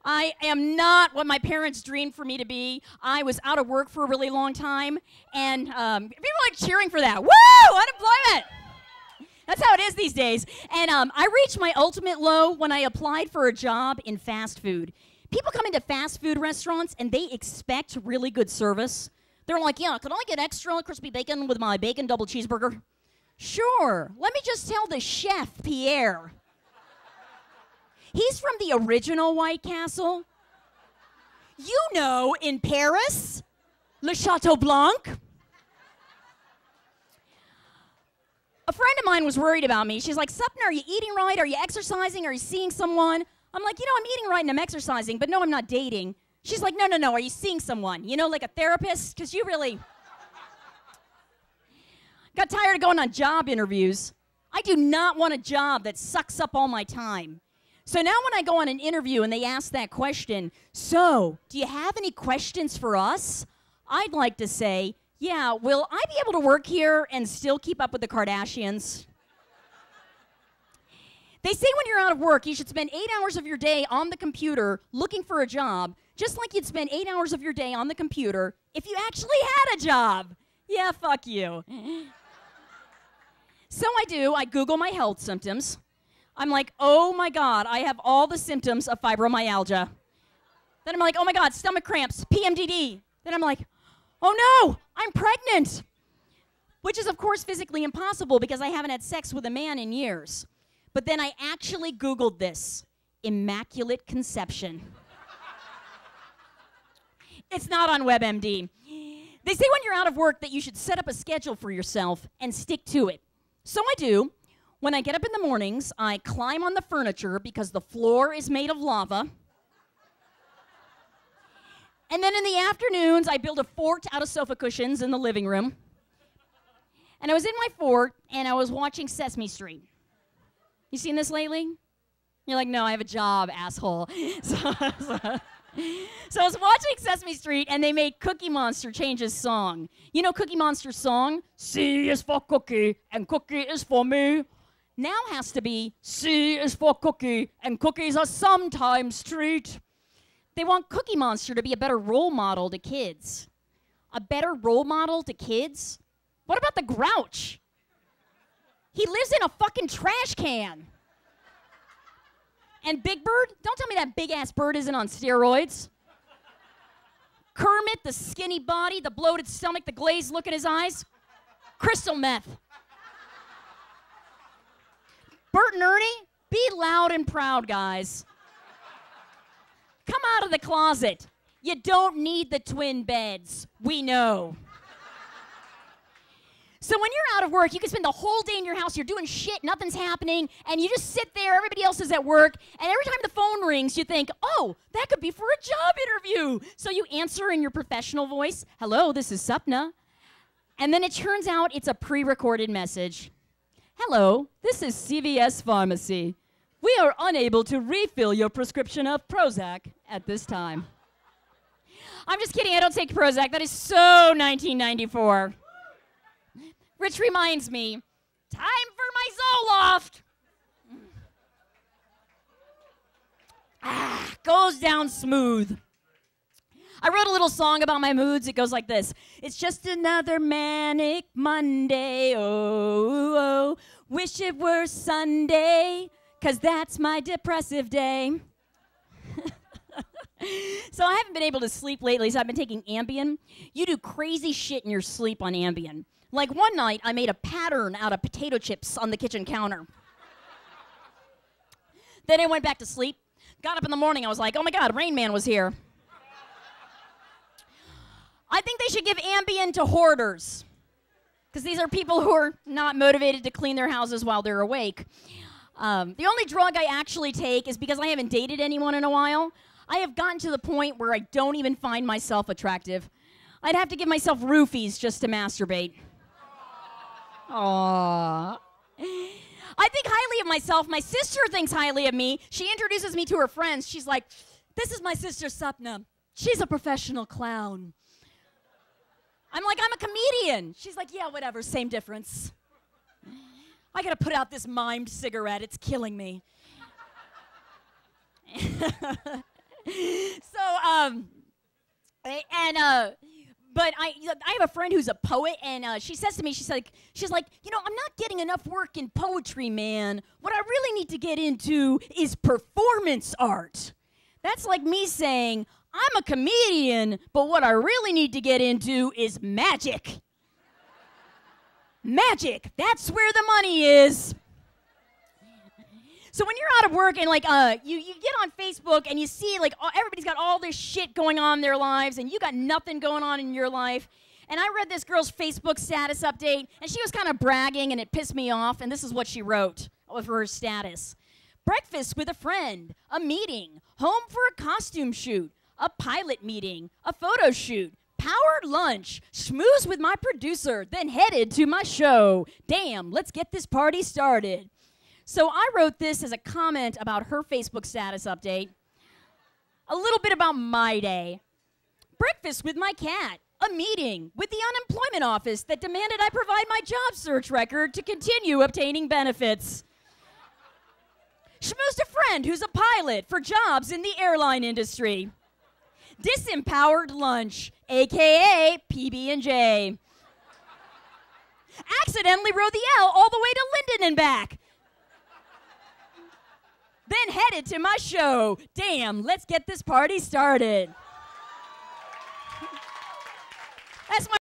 I am not what my parents dreamed for me to be. I was out of work for a really long time, and people are like cheering for that. Woo! Unemployment! That's how it is these days. And I reached my ultimate low when I applied for a job in fast food. People come into fast food restaurants, and they expect really good service. They're like, yeah, could I get extra crispy bacon with my bacon double cheeseburger? Sure. Let me just tell the chef, Pierre. He's from the original White Castle. You know, in Paris, Le Chateau Blanc. A friend of mine was worried about me. She's like, Sapna, are you eating right? Are you exercising? Are you seeing someone? I'm like, I'm eating right and I'm exercising, but no, I'm not dating. She's like, no, are you seeing someone? Like a therapist? Because you really got tired of going on job interviews. I do not want a job that sucks up all my time. So now when I go on an interview and they ask that question, so, do you have any questions for us? I'd like to say, yeah, will I be able to work here and still keep up with the Kardashians? They say when you're out of work, you should spend 8 hours of your day on the computer looking for a job, just like you'd spend 8 hours of your day on the computer if you actually had a job. Yeah, fuck you. So I Google my health symptoms. I'm like, oh my God, I have all the symptoms of fibromyalgia. Then I'm like, oh my God, stomach cramps, PMDD. Then I'm like, oh no, I'm pregnant. Which is, of course, physically impossible because I haven't had sex with a man in years. But then I actually Googled this, immaculate conception. It's not on WebMD. They say when you're out of work that you should set up a schedule for yourself and stick to it. So I do. When I get up in the mornings, I climb on the furniture because the floor is made of lava. And then in the afternoons, I build a fort out of sofa cushions in the living room. And I was in my fort, and I was watching Sesame Street. You seen this lately? You're like, no, I have a job, asshole. So I was watching Sesame Street, and they made Cookie Monster change his song. You know Cookie Monster's song? C is for cookie, and cookie is for me. Now has to be C is for cookie, and cookies are sometimes treat. They want Cookie Monster to be a better role model to kids. A better role model to kids? What about the Grouch? He lives in a fucking trash can. And Big Bird? Don't tell me that big-ass bird isn't on steroids. Kermit, the skinny body, the bloated stomach, the glazed look in his eyes. Crystal meth. Bert and Ernie, be loud and proud, guys. Come out of the closet. You don't need the twin beds. We know. So when you're out of work, you can spend the whole day in your house, you're doing shit, nothing's happening, and you just sit there, everybody else is at work, and every time the phone rings, you think, oh, that could be for a job interview. So you answer in your professional voice, hello, this is Sapna. And then it turns out it's a pre-recorded message. Hello, this is CVS Pharmacy. We are unable to refill your prescription of Prozac at this time. I'm just kidding, I don't take Prozac. That is so 1994. Which reminds me, time for my Zoloft. Goes down smooth. I wrote a little song about my moods. It goes like this. It's just another manic Monday. Oh, wish it were Sunday, 'cause that's my depressive day. So I haven't been able to sleep lately, so I've been taking Ambien. You do crazy shit in your sleep on Ambien. Like one night, I made a pattern out of potato chips on the kitchen counter. Then I went back to sleep. Got up in the morning, I was like, oh my God, Rain Man was here. I think they should give Ambien to hoarders, because these are people who are not motivated to clean their houses while they're awake. The only drug I actually take is because I haven't dated anyone in a while. I have gotten to the point where I don't even find myself attractive. I'd have to give myself roofies just to masturbate. Aww. I think highly of myself. My sister thinks highly of me. She introduces me to her friends. She's like, this is my sister Sapna. She's a professional clown. I'm like, I'm a comedian. She's like, yeah, whatever, same difference. I gotta put out this mimed cigarette. It's killing me. So, but I have a friend who's a poet, and she says to me, she's like, I'm not getting enough work in poetry, man. What I really need to get into is performance art. That's like me saying, I'm a comedian, but what I really need to get into is magic. Magic, that's where the money is. So when you're out of work and you get on Facebook and you see everybody's got all this shit going on in their lives and you got nothing going on in your life. And I read this girl's Facebook status update and she was kind of bragging and it pissed me off, and this is what she wrote for her status. Breakfast with a friend, a meeting, home for a costume shoot, a pilot meeting, a photo shoot, powered lunch, schmooze with my producer, then headed to my show. Damn, let's get this party started. So I wrote this as a comment about her Facebook status update. A little bit about my day. Breakfast with my cat. A meeting with the unemployment office that demanded I provide my job search record to continue obtaining benefits. Schmoozed a friend who's a pilot for jobs in the airline industry. Disempowered lunch, a.k.a. PB&J. Accidentally rode the L all the way to Linden and back. Then headed to my show. Damn, let's get this party started. That's my